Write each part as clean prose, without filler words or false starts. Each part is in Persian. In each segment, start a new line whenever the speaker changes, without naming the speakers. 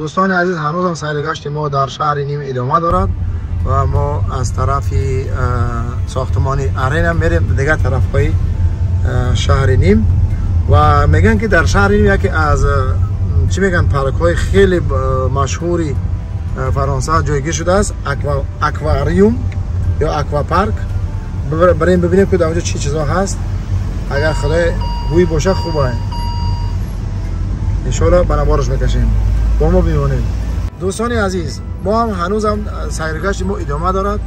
دوستان عزیز هنوز هم سیرگشت ما در شهر نیم ادامه دارد و ما از طرف ساختمان ارین میریم دیگه طرف های شهر نیم و میگن که در شهر نیم یکی از چی میگن پارک های خیلی مشهوری فرانسه جایگیر شده است اکواریوم یا اکوا پارک. بریم ببینیم که در اونجا چی چیزا هست. اگر خدای بوی باشه خوبه انشالله بنابارش میکشیم با ما بیمانیم. دوستان عزیز ما هم هنوز هم سیرگشت ما ادامه دارد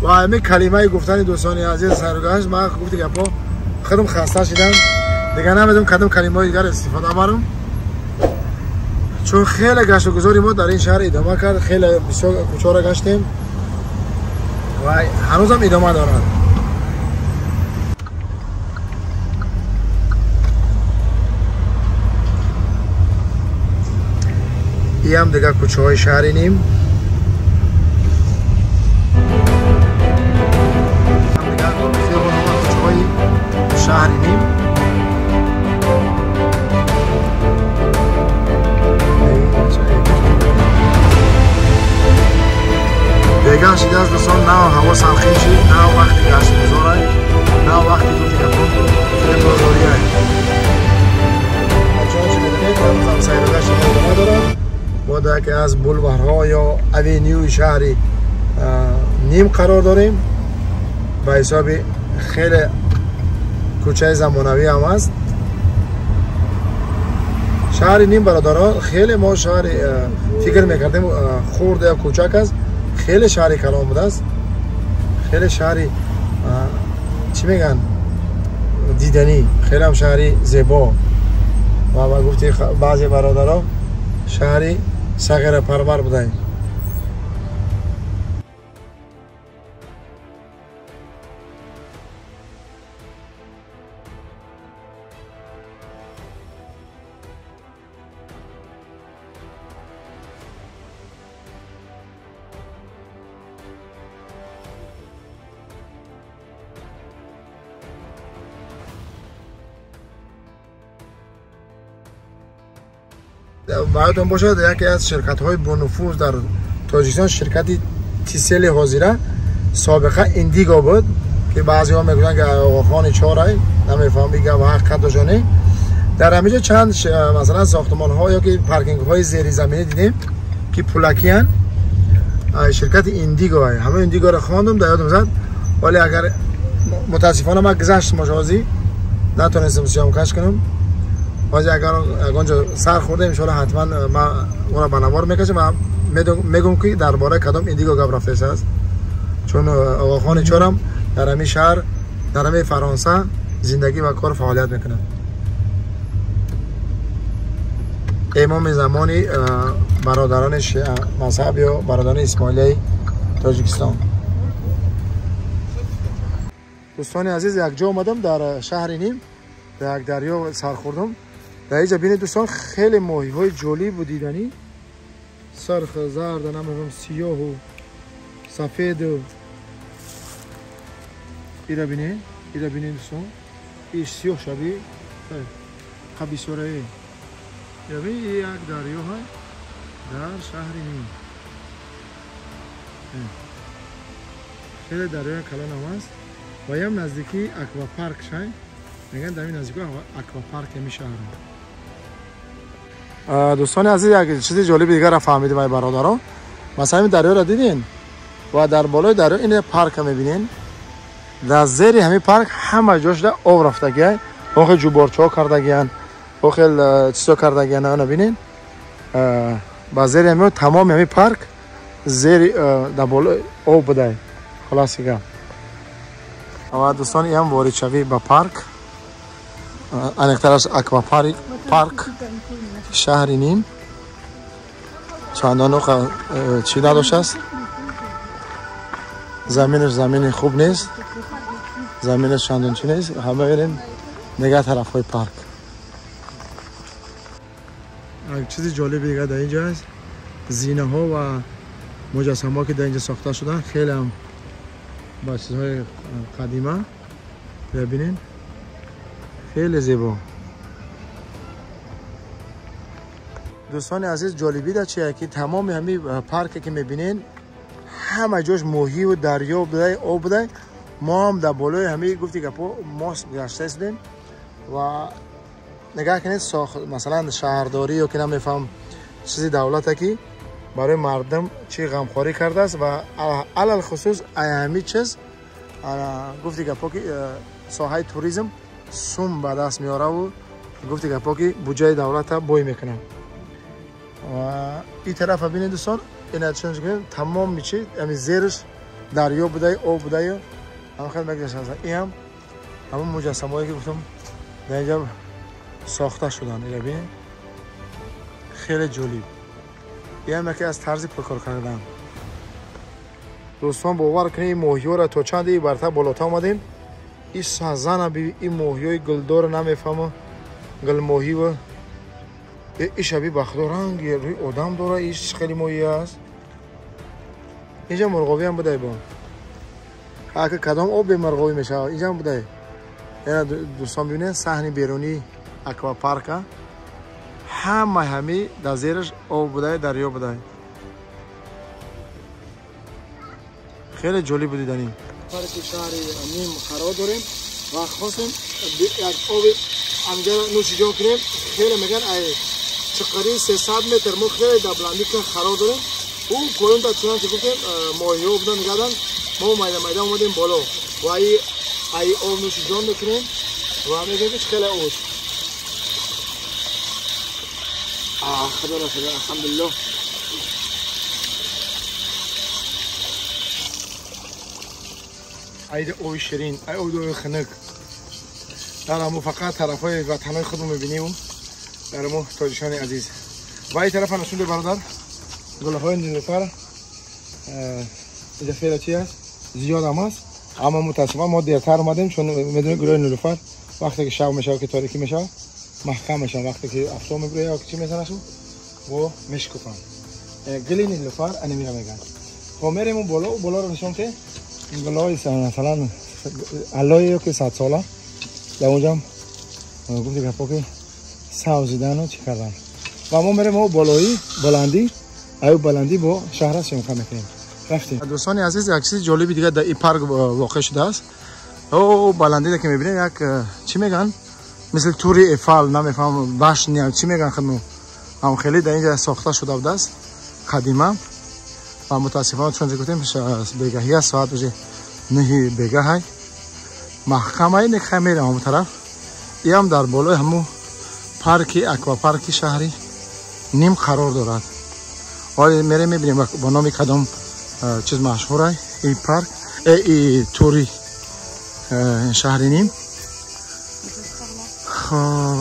و همه کلمه گفتن دوستان عزیز سیرگشت ما گفتی که با خودم خسته شدم دیگه نمیدونم کدوم کلمه های دیگر استفاده برم چون خیلی گشت و گذاری ما در این شهر ادامه کرد. خیلی بسیار کوچه را گشتیم و هنوز هم ادامه دارد. این هم دیگه کوچه های شهر نیم. هم دیگه کوچه های شهر نیم. دیگه شده از دوستان نه هوا سرخی شید نه وقتی گشت بزاره نه وقتی گفتی که خیلی بازاری های چون چی میدونید هنوز هم سیرگشت ادامه دارد. ما در که از بولوارها یا اوینیوی شهری نیم قرار داریم به حساب خیلی کوچه زمانوی هم است. شهر نیم برادران خیلی ما شهر فکر میکردیم خورد یا کوچک است خیلی شهری کلام بوده است. خیلی شهری چی میگن دیدنی خیلی هم شهری زیبا و ما گفتی بعضی برادران شهری صغیر پرور بودن. باید باشد یکی از شرکت های با نفوذ در تاجیکستان شرکت تیسل حاضره سابقه ایندیگو بود که بعضی ها میگویند که آقاخان چاره نمیفهم میگه و حقیقت داشته. در همینجا چند مثلا ساختمان ها یا که پارکینگ های زیر زمینی دیدیم که پولکی هن شرکت ایندیگو های همه ایندیگو را خواندم در یادم زد ولی اگر متاسفانه من گذشت مجازی نتونستم سیام کش کنم باز اگر اونجا سر خورده ان شاءالله حتما ما اون را بنوار میکشم و میگم که درباره کدام ایندیگو گپ رفته است چون آقاخان چارم در همین شهر در همین فرانسه زندگی و کار فعالیت میکنه. امام زمانی برادران مذهب یا برادران اسماعیلی تاجیکستان. دوستان عزیز یک جا اومدم در شهر نیم در یک دریا سر خوردم. در اینجا بینید دوستان خیلی ماهی های جولی بود دیدنی سرخ زرد نمیدونم سیاه و سفید و ایرا بینید دوستان این سیاه شبیه خبیسوره یا بینید یک دریا های در شهر نیم خیلی دریای کلان هم است و هم نزدیکی اکوا پارک شای میگن در این نزدیکی اکوا پارک همی شهر. دوستان عزیز یک چیز جالب دیگر را فهمیدیم ای برادران مثلا این دریا را دیدین و در بالای دریا این پارک میبینین در زیر همین پارک همه جاش در آب رفتگی خیلی جوبارچا کردگیان خیلی چیزا کردگیان اون ببینین با زیر همین تمام همین پارک زیر در بالای آب بوده خلاص دیگه. و دوستان این هم وارد شوی با پارک انکتر از اکوا پارک شهر نیم چندان چی نداشت است زمینش زمین خوب نیست زمینش چندان چی نیست همه بریم نگاه طرف های پارک. یک چیز جالب دیگه در اینجا است زینه ها و مجسمه ها که در اینجا ساخته شدن خیلی هم با چیزهای قدیمه ببینین خیلی زیبا. دوستان عزیز جالبی دا چیه که تمام همین پارکی که میبینین همه جاش موهی و دریا بوده آب بوده. ما هم در بالای همین گفتی که ما گشته هستیم و نگاه کنید مثلا شهرداری یا که نمیفهم چیزی دولت که برای مردم چی غمخواری کرده است و علل خصوص همین چیز گفتی که ساحه توریسم سوم به دست میاره و گفتی که بودجه دولت بوی میکنه. و این طرف ببینید دوستان این چنج که تمام میشه همین زیرش دریا بوده آب بوده. هم خیلی مگذاشت هستن این هم همون مجسمه هایی که گفتم در اینجا ساخته شدن. این ببین خیلی جالب. این هم یکی از طرز پرکار کردن. دوستان باور کنید این موهی ها را تا چند ای برتر بالاتر آمدیم. این سازن ببین این موهی های گلدار نمیفهمه گل موهی و این شبیه بخدار رنگ روی آدم داره. ایش خیلی موهی است. اینجا مرغابی هم بوده با اگه کدام آب به مرغابی میشه اینجا هم بوده. یعنی دوستان ببینید صحنه بیرونی اکوا پارک همه در زیرش آب بوده دریا بوده. خیلی جالب بود دیدنی. پارک شهر نیم خراب داریم و خواستیم یک آب اینجا نوشیجان کنیم. خیلی میگن چقدر 300 متر ما خیلی در بلندی که خراب داریم. اون کلون تا چنان که گفتیم ماهی ها بودن میگردن ما میده اومدیم بالا و ای آب نوشیجان میکنیم و میگیم که خیلی اوش خدا را خدا الحمدلله. ای اوی شیرین ای اوی خنک در همون فقط طرف های وطن های خودمون میبینیم در همون تاجیکستان عزیز. و این طرف نشون ده برادر گله های نیلوفر اینجا خیلی چی هست زیاد هم هست اما متاسفانه ما دیرتر اومدیم چون میدونید گله نیلوفر وقتی که شب میشه و که تاریکی میشه محکم میشن. وقتی که افتا میبره یا چی میزنشون و میشکفن گله نیلوفر انمیرا میگن. خب میریم اون بالا رو نشون که این گله های مثلا علایه که 100 ساله در اونجا گفتی که پاکی سوزیدن و چی کردن و ما میریم اون بالایی بلندی ایو بلندی با شهر است میخوام میکنیم. رفتیم دوستان عزیز یک چیز جالبی دیگه در این پارک واقع شده است. او بلندی که میبینید یک چی میگن مثل توری ایفل نمیفهم باش نیا چی میگن خدمو هم خیلی در اینجا ساخته شده بود است قدیما و متاسفانه چون گفتیم بگاهی ساعت بجه نه بگاه های محکمه این خمیره همون طرف این هم در بالای همون پارکی اکوا پارکی شهری نیم قرار دارد. حالا میره میبینیم با نام کدام چیز مشهوره این پارک این توری شهری نیم.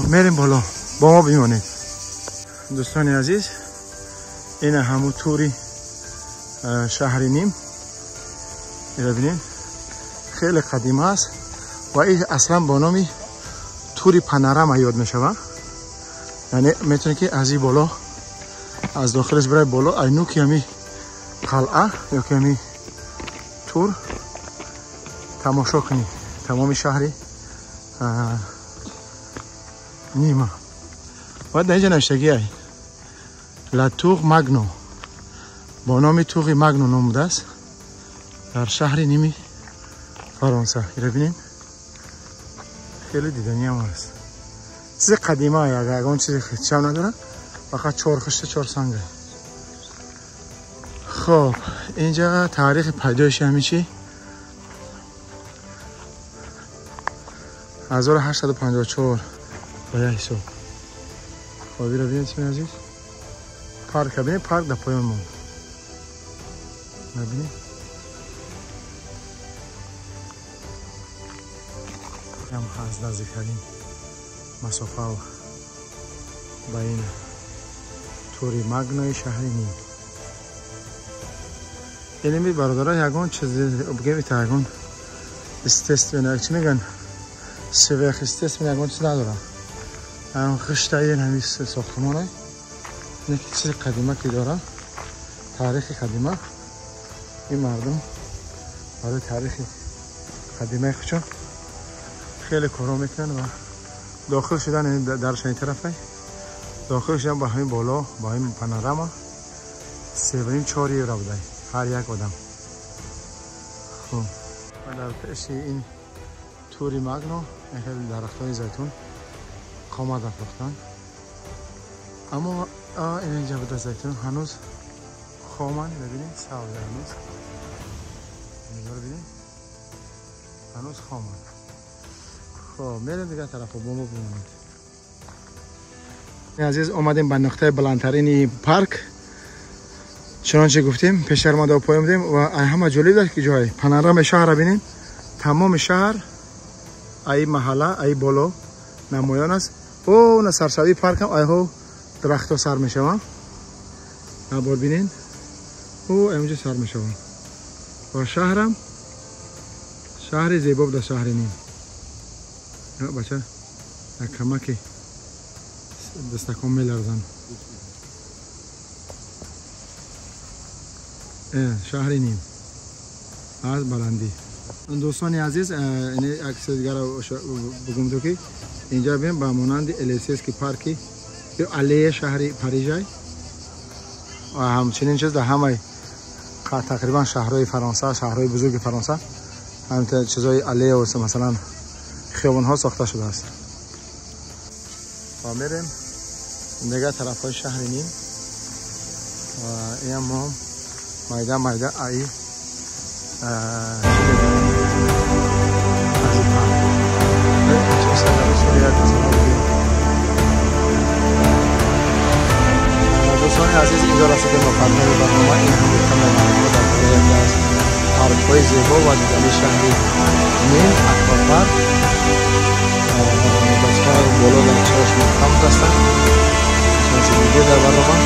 میریم بالا با ما بیمانید دوستان عزیز. این همون توری شهری نیم این ببینید خیلی قدیم است و این اصلا با نامی توری پانوراما یاد میشود. یعنی میتونه که از این بالا از داخلش برای بالا اینو که همی قلعه یا که همی تور تماشا کنی تمام شهری نیما. و در اینجا نشتگی های لاتور ماگنو با نام توغی ماگنو ناموده است در شهر نیمی فرانسه. این رو بینیم خیلی دیدنی هم هست. چیز قدیمه های اگر اون چیزی چه نداره فقط 4 خشت 4 سنگه. خب اینجا تاریخ پیدایش همین چی 1854 باید حساب. خب این رو بینید چی عزیز پارک بینید پارک در پایان مون ببینید هم از نزدیکترین مسافه و بین توری ماگنوی شهری نیم. اینمی برادرها یکون چیزی بگیم ایتا یکون استست بینه چی میگن سویخ استست بینه یکون چیز ندارم هم خشته این همی ساختمانه یک چیز قدیمه که داره تاریخ قدیمه. این مردم برای تاریخ قدیمه خودشون خیلی کارا میکنن و داخل شدن درش این طرفه داخلش هم با همین بالا با همین پانوراما 3.4 یورو بوده هر یک آدم. خب و در پیش این توری ماگنو این درختان زیتون خامه دفرختن، اما این اینجا بوده زیتون هنوز خامن. ببینید سبزه هنوز اینجا رو ببینید هنوز خامن. خب میریم دیگه طرف بومو ببینید. عزیز اومدیم به نقطه بلندترین پارک. چنانچه گفتیم پیش ما پای بودیم و همه جالب است که جای پانورام شهر ببینید. تمام شهر ای محله ای بالا نمایان است. اون سرسبزی پارک هم ایهو درخت‌ها سر میشوند. نبار ببینید او اینجا سر میشوند. و شهرم شهر زیبا بود، شهر نیم. بچه کمکی دستکم میلرزن. شهر نیم از بلندی. دوستان عزیز این عکس دیگر رو بگم تو که اینجا ببین با مانند الیسیس کی پارکی یا علیه شهری پاریژ و همچنین چیز در همه تقریبا شهرهای فرانسه، شهرهای بزرگ فرانسه همین چیزای علیه و مثلا خیابان ها ساخته شده است. و میریم دیگه طرف های شهر نیم و این هم میدان ای دوستان عزیز اینجا رسیدیم به پایان برنامه. این هم کاملا در یکی از پارک‌های زیبا و دیدنی شهر نیم اکواپارک. بچه‌ها بالا در چشم کم هستند چون چیزی در برنامه